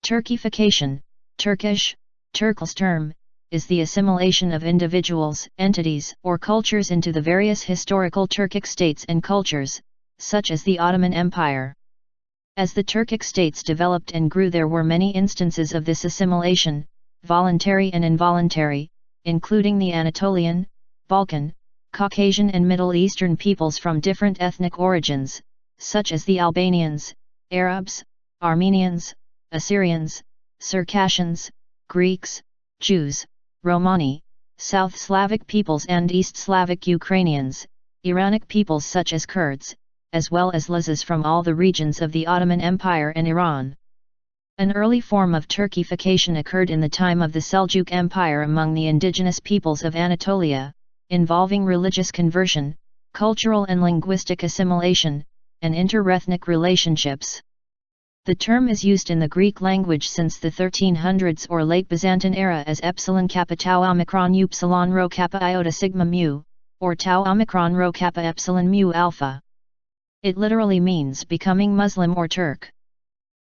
Turkification, Turkish, türkleştirme, is the assimilation of individuals, entities, or cultures into the various historical Turkic states and cultures, such as the Ottoman Empire. As the Turkic states developed and grew, there were many instances of this assimilation, voluntary and involuntary, including the Anatolian, Balkan, Caucasian and Middle Eastern peoples from different ethnic origins, such as the Albanians, Arabs, Armenians, Assyrians, Circassians, Greeks, Jews, Romani, South Slavic peoples and East Slavic Ukrainians, Iranic peoples such as Kurds, as well as Lazs from all the regions of the Ottoman Empire and Iran. An early form of Turkification occurred in the time of the Seljuk Empire among the indigenous peoples of Anatolia, involving religious conversion, cultural and linguistic assimilation, and interethnic relationships. The term is used in the Greek language since the 1300s or late Byzantine era as epsilon kappa tau omicron upsilon rho kappa iota sigma mu, or tau omicron rho kappa epsilon mu alpha. It literally means becoming Muslim or Turk.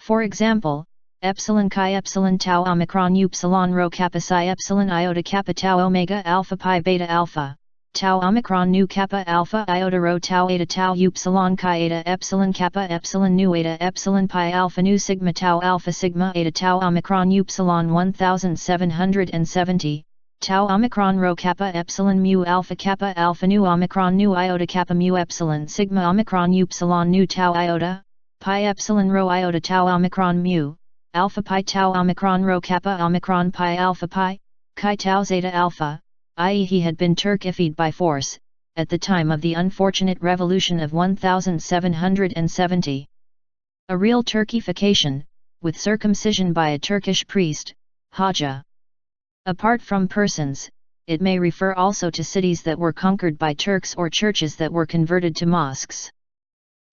For example, epsilon chi epsilon tau omicron upsilon rho kappa psi epsilon iota kappa tau omega alpha pi beta alpha. Tau omicron nu kappa alpha iota rho tau eta tau upsilon chi eta epsilon kappa epsilon nu eta epsilon pi alpha nu sigma tau alpha sigma eta tau omicron upsilon 1770, tau omicron rho kappa epsilon mu alpha nu omicron nu iota kappa mu epsilon sigma omicron upsilon nu tau iota, pi epsilon rho iota tau omicron mu, alpha pi tau omicron rho kappa omicron pi alpha pi, chi tau zeta alpha, i.e. he had been Turkified by force, at the time of the unfortunate revolution of 1770. A real Turkification, with circumcision by a Turkish priest, Haja. Apart from persons, it may refer also to cities that were conquered by Turks or churches that were converted to mosques.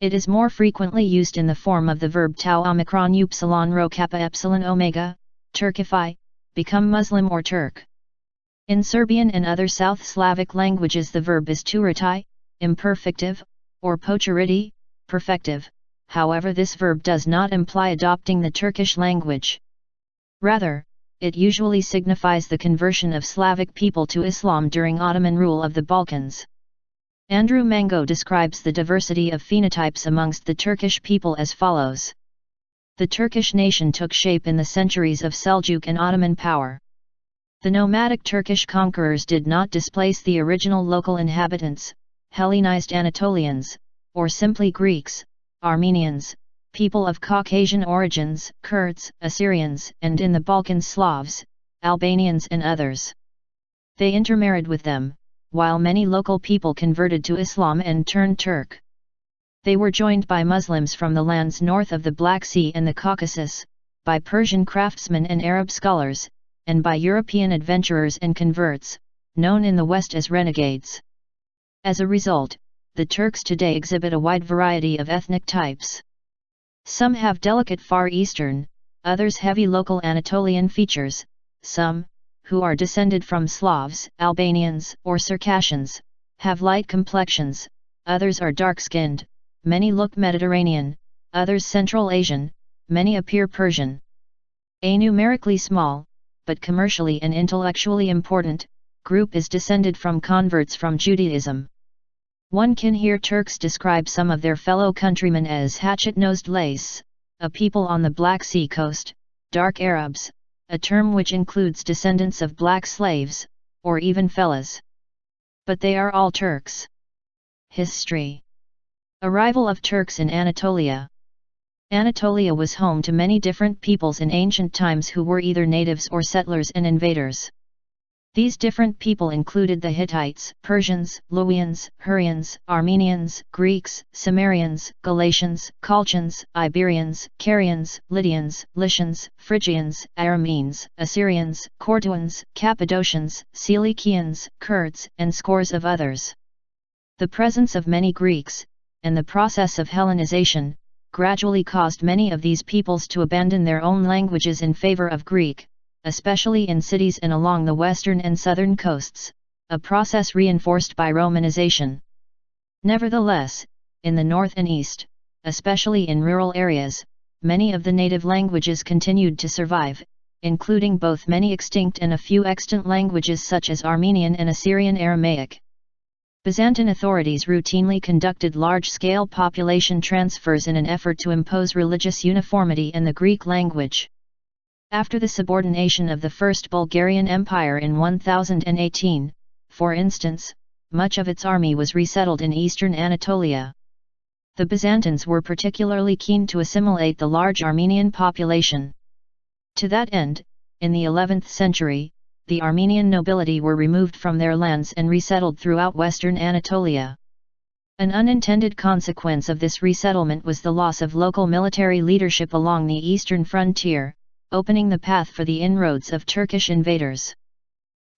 It is more frequently used in the form of the verb tau omicron upsilon rho kappa epsilon omega, Turkify, become Muslim or Turk. In Serbian and other South Slavic languages the verb is turiti, imperfective, or počeriti, perfective, however this verb does not imply adopting the Turkish language. Rather, it usually signifies the conversion of Slavic people to Islam during Ottoman rule of the Balkans. Andrew Mango describes the diversity of phenotypes amongst the Turkish people as follows. The Turkish nation took shape in the centuries of Seljuk and Ottoman power. The nomadic Turkish conquerors did not displace the original local inhabitants, Hellenized Anatolians, or simply Greeks, Armenians, people of Caucasian origins, Kurds, Assyrians, and in the Balkans Slavs, Albanians and others. They intermarried with them, while many local people converted to Islam and turned Turk. They were joined by Muslims from the lands north of the Black Sea and the Caucasus, by Persian craftsmen and Arab scholars, and by European adventurers and converts, known in the West as renegades. As a result, the Turks today exhibit a wide variety of ethnic types. Some have delicate Far Eastern, others heavy local Anatolian features, some, who are descended from Slavs, Albanians, or Circassians, have light complexions, others are dark-skinned, many look Mediterranean, others Central Asian, many appear Persian. A numerically small, but commercially and intellectually important, group is descended from converts from Judaism. One can hear Turks describe some of their fellow countrymen as hatchet-nosed Lazs, a people on the Black Sea coast, dark Arabs, a term which includes descendants of black slaves, or even fellahs. But they are all Turks. History. Arrival of Turks in Anatolia. Anatolia was home to many different peoples in ancient times who were either natives or settlers and invaders. These different people included the Hittites, Persians, Luwians, Hurrians, Armenians, Greeks, Cimmerians, Galatians, Colchians, Iberians, Carians, Lydians, Lycians, Phrygians, Arameans, Assyrians, Corduans, Cappadocians, Cilicians, Kurds, and scores of others. The presence of many Greeks, and the process of Hellenization, gradually caused many of these peoples to abandon their own languages in favor of Greek, especially in cities and along the western and southern coasts, a process reinforced by Romanization. Nevertheless, in the north and east, especially in rural areas, many of the native languages continued to survive, including both many extinct and a few extant languages such as Armenian and Assyrian Aramaic. Byzantine authorities routinely conducted large-scale population transfers in an effort to impose religious uniformity in the Greek language. After the subordination of the First Bulgarian Empire in 1018, for instance, much of its army was resettled in eastern Anatolia. The Byzantines were particularly keen to assimilate the large Armenian population. To that end, in the 11th century, the Armenian nobility were removed from their lands and resettled throughout western Anatolia. An unintended consequence of this resettlement was the loss of local military leadership along the eastern frontier, opening the path for the inroads of Turkish invaders.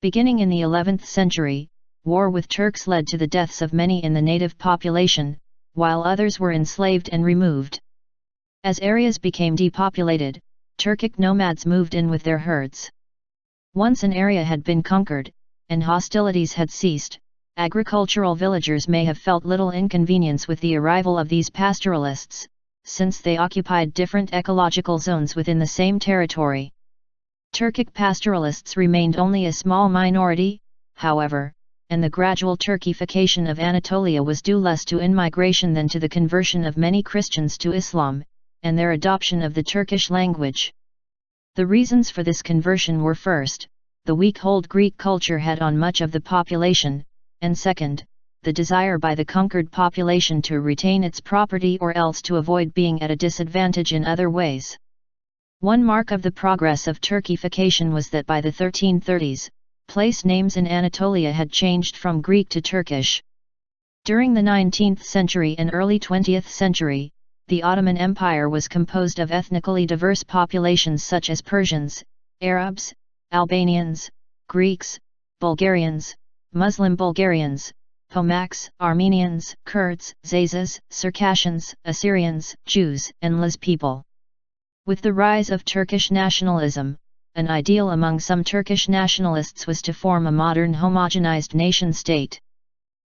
Beginning in the 11th century, war with Turks led to the deaths of many in the native population, while others were enslaved and removed. As areas became depopulated, Turkic nomads moved in with their herds. Once an area had been conquered, and hostilities had ceased, agricultural villagers may have felt little inconvenience with the arrival of these pastoralists, since they occupied different ecological zones within the same territory. Turkic pastoralists remained only a small minority, however, and the gradual Turkification of Anatolia was due less to in-migration than to the conversion of many Christians to Islam, and their adoption of the Turkish language. The reasons for this conversion were first, the weak hold Greek culture had on much of the population, and second, the desire by the conquered population to retain its property or else to avoid being at a disadvantage in other ways. One mark of the progress of Turkification was that by the 1330s, place names in Anatolia had changed from Greek to Turkish. During the 19th century and early 20th century, the Ottoman Empire was composed of ethnically diverse populations such as Persians, Arabs, Albanians, Greeks, Bulgarians, Muslim Bulgarians, Pomaks, Armenians, Kurds, Lazs, Circassians, Assyrians, Jews, and Lazs people. With the rise of Turkish nationalism, an ideal among some Turkish nationalists was to form a modern homogenized nation-state.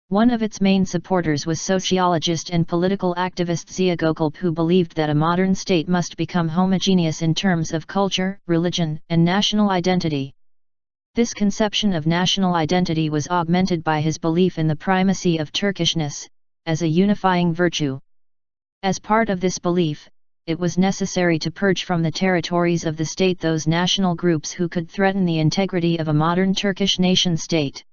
One of its main supporters was sociologist and political activist Ziya Gökalp, who believed that a modern state must become homogeneous in terms of culture, religion, and national identity. This conception of national identity was augmented by his belief in the primacy of Turkishness, as a unifying virtue. As part of this belief, it was necessary to purge from the territories of the state those national groups who could threaten the integrity of a modern Turkish nation-state.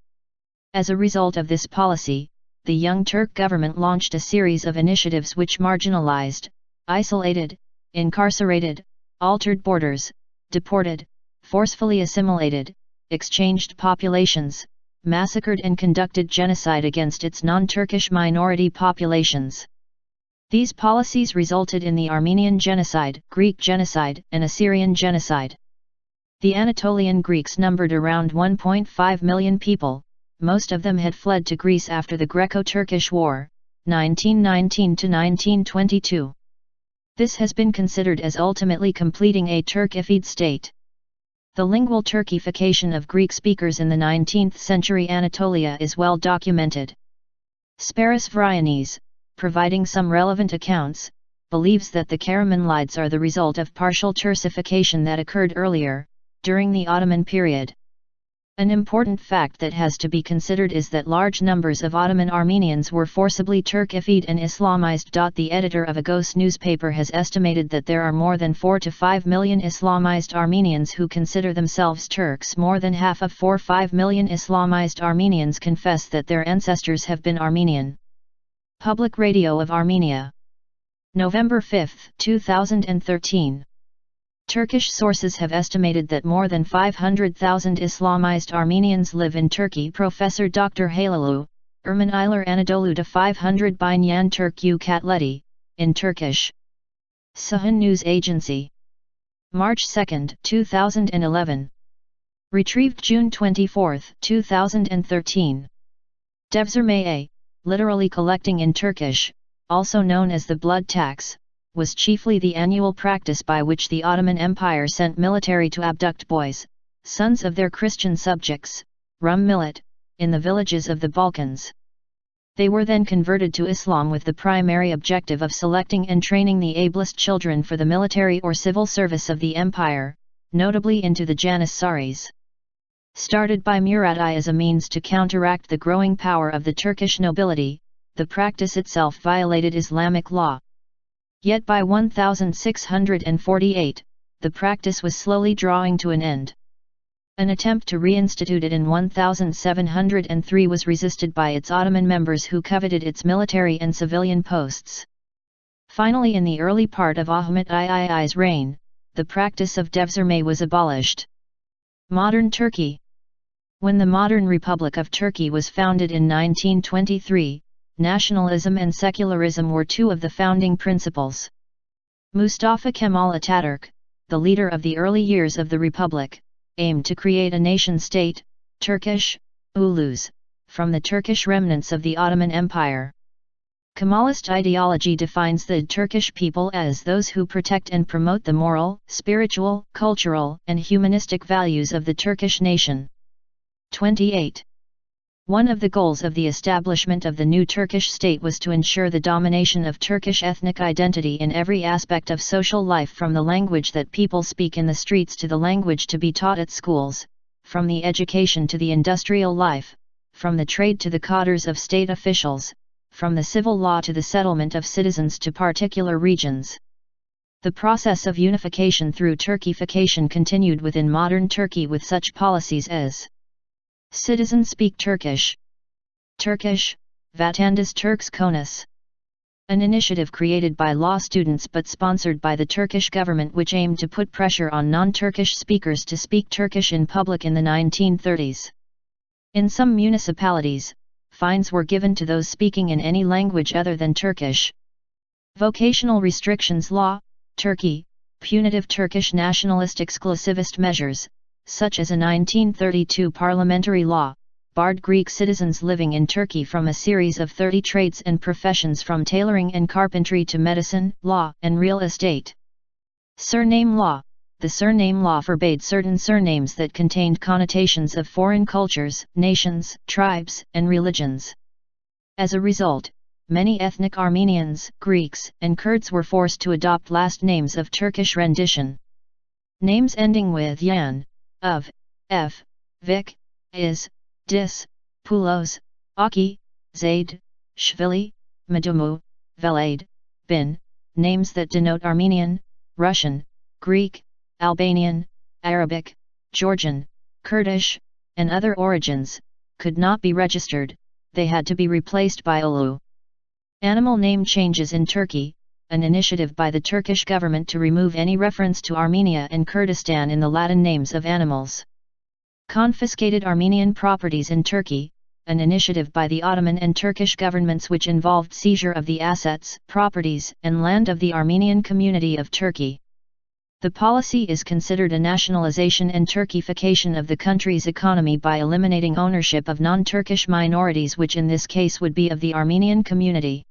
As a result of this policy, the Young Turk government launched a series of initiatives which marginalized, isolated, incarcerated, altered borders, deported, forcefully assimilated, exchanged populations, massacred and conducted genocide against its non-Turkish minority populations. These policies resulted in the Armenian genocide, Greek genocide, and Assyrian genocide. The Anatolian Greeks numbered around 1.5 million people. Most of them had fled to Greece after the Greco-Turkish War, 1919–1922. This has been considered as ultimately completing a Turkified state. The lingual Turkification of Greek speakers in the 19th century Anatolia is well documented. Sparis Vryonis, providing some relevant accounts, believes that the Karamanlides are the result of partial Turcification that occurred earlier, during the Ottoman period. An important fact that has to be considered is that large numbers of Ottoman Armenians were forcibly Turkified and Islamized. The editor of Agos newspaper has estimated that there are more than 4 to 5 million Islamized Armenians who consider themselves Turks. More than half of 4–5 million Islamized Armenians confess that their ancestors have been Armenian. Public Radio of Armenia. November 5, 2013. Turkish sources have estimated that more than 500,000 Islamized Armenians live in Turkey. Professor Dr. Halalu, Erman Iler Anadolu de 500 Binyan Turku Katleti, in Turkish. Sahan News Agency. March 2, 2011. Retrieved June 24, 2013. Devzirmeye, literally collecting in Turkish, also known as the blood tax, was chiefly the annual practice by which the Ottoman Empire sent military to abduct boys, sons of their Christian subjects, Rum Millet, in the villages of the Balkans. They were then converted to Islam with the primary objective of selecting and training the ablest children for the military or civil service of the empire, notably into the Janissaries. Started by Murad I as a means to counteract the growing power of the Turkish nobility, the practice itself violated Islamic law. Yet by 1648, the practice was slowly drawing to an end. An attempt to reinstitute it in 1703 was resisted by its Ottoman members who coveted its military and civilian posts. Finally, in the early part of Ahmet III's reign, the practice of devşirme was abolished. Modern Turkey. When the modern Republic of Turkey was founded in 1923, nationalism and secularism were two of the founding principles. Mustafa Kemal Atatürk, the leader of the early years of the Republic, aimed to create a nation-state, Turkish, ulus, from the Turkish remnants of the Ottoman Empire. Kemalist ideology defines the Turkish people as those who protect and promote the moral, spiritual, cultural, and humanistic values of the Turkish nation. 28. One of the goals of the establishment of the new Turkish state was to ensure the domination of Turkish ethnic identity in every aspect of social life, from the language that people speak in the streets to the language to be taught at schools, from the education to the industrial life, from the trade to the cadres of state officials, from the civil law to the settlement of citizens to particular regions. The process of unification through Turkification continued within modern Turkey with such policies as: citizens speak Turkish. Turkish, Vatandaş Türks Konuş. An initiative created by law students but sponsored by the Turkish government, which aimed to put pressure on non-Turkish speakers to speak Turkish in public in the 1930s. In some municipalities, fines were given to those speaking in any language other than Turkish. Vocational restrictions law, Turkey, punitive Turkish nationalist exclusivist measures, such as a 1932 parliamentary law, barred Greek citizens living in Turkey from a series of 30 trades and professions, from tailoring and carpentry to medicine, law, and real estate. Surname law. The surname law forbade certain surnames that contained connotations of foreign cultures, nations, tribes, and religions. As a result, many ethnic Armenians, Greeks, and Kurds were forced to adopt last names of Turkish rendition. Names ending with yan, of, f, vik, is, dis, pulos, aki, zaid, shvili, madumu, velade, bin, names that denote Armenian, Russian, Greek, Albanian, Arabic, Georgian, Kurdish, and other origins, could not be registered, they had to be replaced by ulu. Animal name changes in Turkey, an initiative by the Turkish government to remove any reference to Armenia and Kurdistan in the Latin names of animals. Confiscated Armenian properties in Turkey, an initiative by the Ottoman and Turkish governments which involved seizure of the assets, properties, and land of the Armenian community of Turkey. The policy is considered a nationalization and Turkification of the country's economy by eliminating ownership of non-Turkish minorities, which in this case would be of the Armenian community.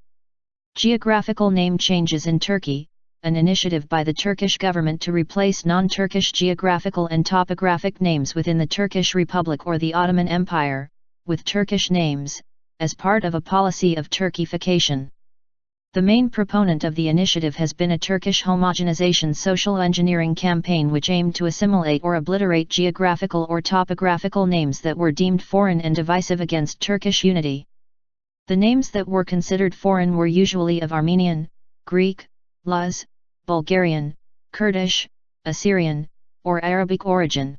Geographical name changes in Turkey, an initiative by the Turkish government to replace non-Turkish geographical and topographic names within the Turkish Republic or the Ottoman Empire, with Turkish names, as part of a policy of Turkification. The main proponent of the initiative has been a Turkish homogenization social engineering campaign which aimed to assimilate or obliterate geographical or topographical names that were deemed foreign and divisive against Turkish unity. The names that were considered foreign were usually of Armenian, Greek, Lazs, Bulgarian, Kurdish, Assyrian, or Arabic origin.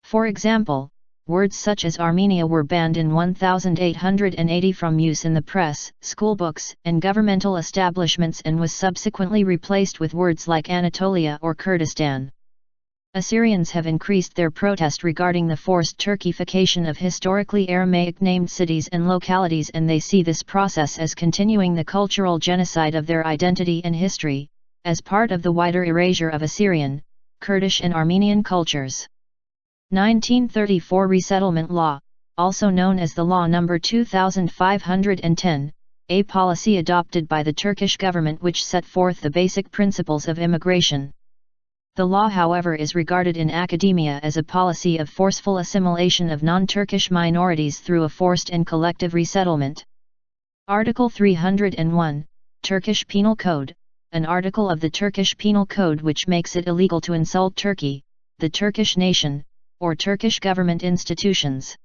For example, words such as Armenia were banned in 1880 from use in the press, schoolbooks, and governmental establishments, and was subsequently replaced with words like Anatolia or Kurdistan. Assyrians have increased their protest regarding the forced Turkification of historically Aramaic-named cities and localities, and they see this process as continuing the cultural genocide of their identity and history, as part of the wider erasure of Assyrian, Kurdish and Armenian cultures. 1934 Resettlement Law, also known as the Law No. 2510, a policy adopted by the Turkish government which set forth the basic principles of immigration. The law, however, is regarded in academia as a policy of forceful assimilation of non-Turkish minorities through a forced and collective resettlement. Article 301, Turkish Penal Code, an article of the Turkish Penal Code which makes it illegal to insult Turkey, the Turkish nation, or Turkish government institutions.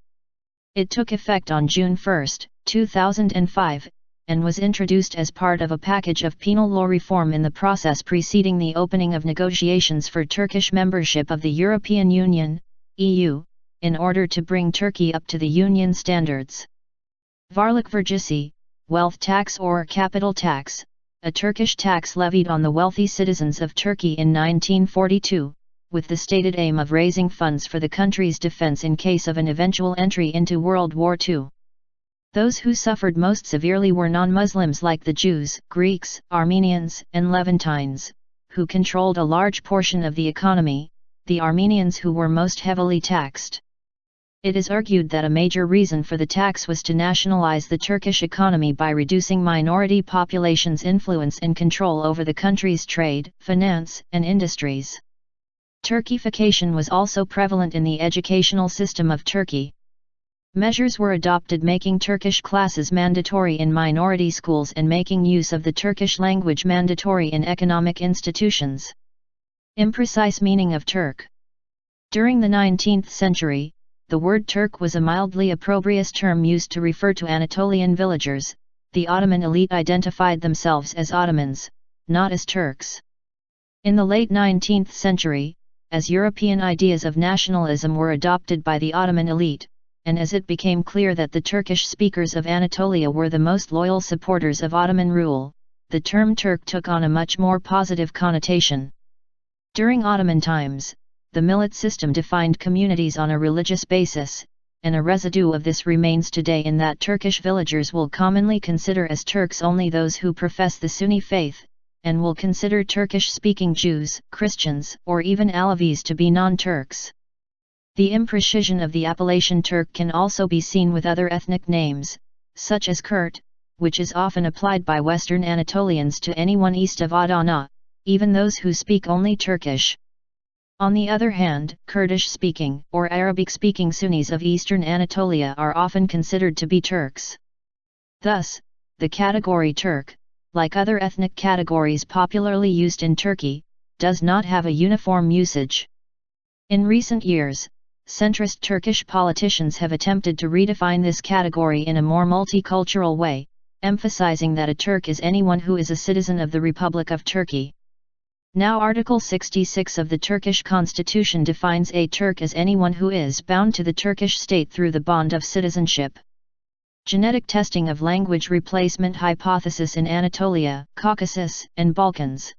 It took effect on June 1, 2005, and was introduced as part of a package of penal law reform in the process preceding the opening of negotiations for Turkish membership of the European Union, EU, in order to bring Turkey up to the Union standards. Varlık vergisi, wealth tax or capital tax, a Turkish tax levied on the wealthy citizens of Turkey in 1942, with the stated aim of raising funds for the country's defense in case of an eventual entry into World War II. Those who suffered most severely were non-Muslims like the Jews, Greeks, Armenians, and Levantines, who controlled a large portion of the economy, the Armenians who were most heavily taxed. It is argued that a major reason for the tax was to nationalize the Turkish economy by reducing minority populations' influence and control over the country's trade, finance, and industries. Turkification was also prevalent in the educational system of Turkey. Measures were adopted making Turkish classes mandatory in minority schools and making use of the Turkish language mandatory in economic institutions. Imprecise meaning of Turk. During the 19th century, the word Turk was a mildly opprobrious term used to refer to Anatolian villagers. The Ottoman elite identified themselves as Ottomans, not as Turks. In the late 19th century, as European ideas of nationalism were adopted by the Ottoman elite, and as it became clear that the Turkish speakers of Anatolia were the most loyal supporters of Ottoman rule, the term Turk took on a much more positive connotation. During Ottoman times, the millet system defined communities on a religious basis, and a residue of this remains today in that Turkish villagers will commonly consider as Turks only those who profess the Sunni faith, and will consider Turkish-speaking Jews, Christians, or even Alevis to be non-Turks. The imprecision of the appellation Turk can also be seen with other ethnic names, such as Kürt, which is often applied by Western Anatolians to anyone east of Adana, even those who speak only Turkish. On the other hand, Kurdish-speaking or Arabic-speaking Sunnis of eastern Anatolia are often considered to be Turks. Thus, the category Turk, like other ethnic categories popularly used in Turkey, does not have a uniform usage. In recent years, centrist Turkish politicians have attempted to redefine this category in a more multicultural way, emphasizing that a Turk is anyone who is a citizen of the Republic of Turkey. Now Article 66 of the Turkish Constitution defines a Turk as anyone who is bound to the Turkish state through the bond of citizenship. Genetic testing of language replacement hypothesis in Anatolia, Caucasus, and Balkans.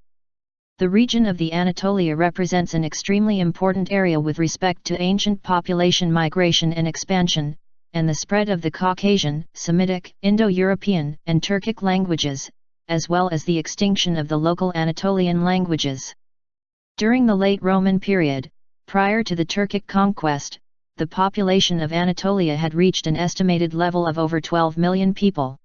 The region of the Anatolia represents an extremely important area with respect to ancient population migration and expansion, and the spread of the Caucasian, Semitic, Indo-European, and Turkic languages, as well as the extinction of the local Anatolian languages. During the late Roman period, prior to the Turkic conquest, the population of Anatolia had reached an estimated level of over 12 million people.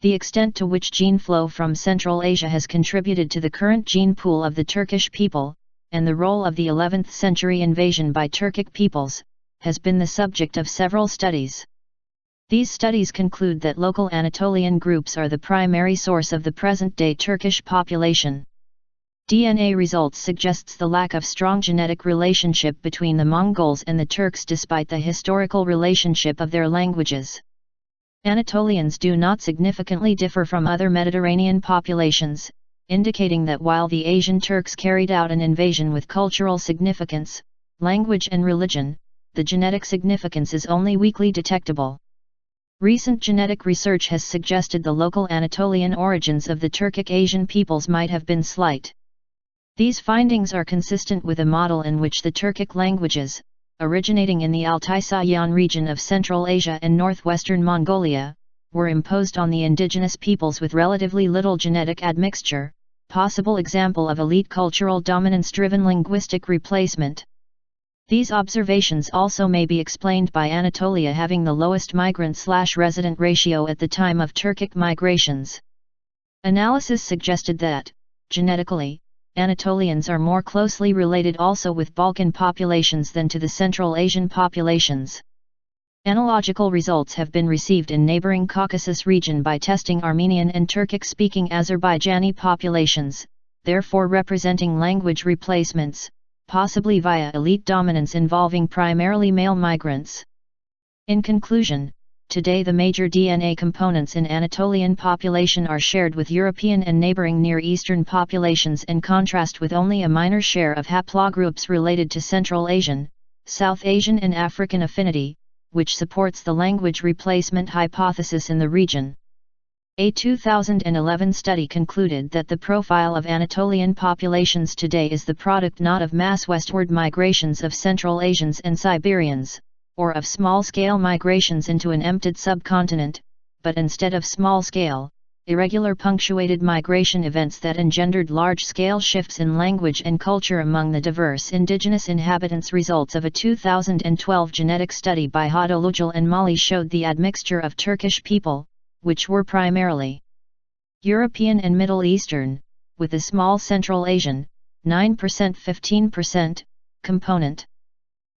The extent to which gene flow from Central Asia has contributed to the current gene pool of the Turkish people, and the role of the 11th century invasion by Turkic peoples, has been the subject of several studies. These studies conclude that local Anatolian groups are the primary source of the present-day Turkish population. DNA results suggests the lack of strong genetic relationship between the Mongols and the Turks despite the historical relationship of their languages. Anatolians do not significantly differ from other Mediterranean populations, indicating that while the Asian Turks carried out an invasion with cultural significance, language and religion, the genetic significance is only weakly detectable. Recent genetic research has suggested the local Anatolian origins of the Turkic Asian peoples might have been slight. These findings are consistent with a model in which the Turkic languages, originating in the Altai-Sayan region of Central Asia and northwestern Mongolia, were imposed on the indigenous peoples with relatively little genetic admixture, possible example of elite cultural dominance-driven linguistic replacement. These observations also may be explained by Anatolia having the lowest migrant-resident ratio at the time of Turkic migrations. Analysis suggested that, genetically, Anatolians are more closely related also with Balkan populations than to the Central Asian populations. Analogical results have been received in neighboring Caucasus region by testing Armenian and Turkic-speaking Azerbaijani populations, therefore representing language replacements, possibly via elite dominance involving primarily male migrants. In conclusion, today the major DNA components in Anatolian population are shared with European and neighboring Near Eastern populations in contrast with only a minor share of haplogroups related to Central Asian, South Asian and African affinity, which supports the language replacement hypothesis in the region. A 2011 study concluded that the profile of Anatolian populations today is the product not of mass westward migrations of Central Asians and Siberians, or of small-scale migrations into an emptied subcontinent, but instead of small-scale, irregular punctuated migration events that engendered large-scale shifts in language and culture among the diverse indigenous inhabitants. Results of a 2012 genetic study by Hadolujal and Mali showed the admixture of Turkish people, which were primarily European and Middle Eastern, with a small Central Asian, 9% 15%, component.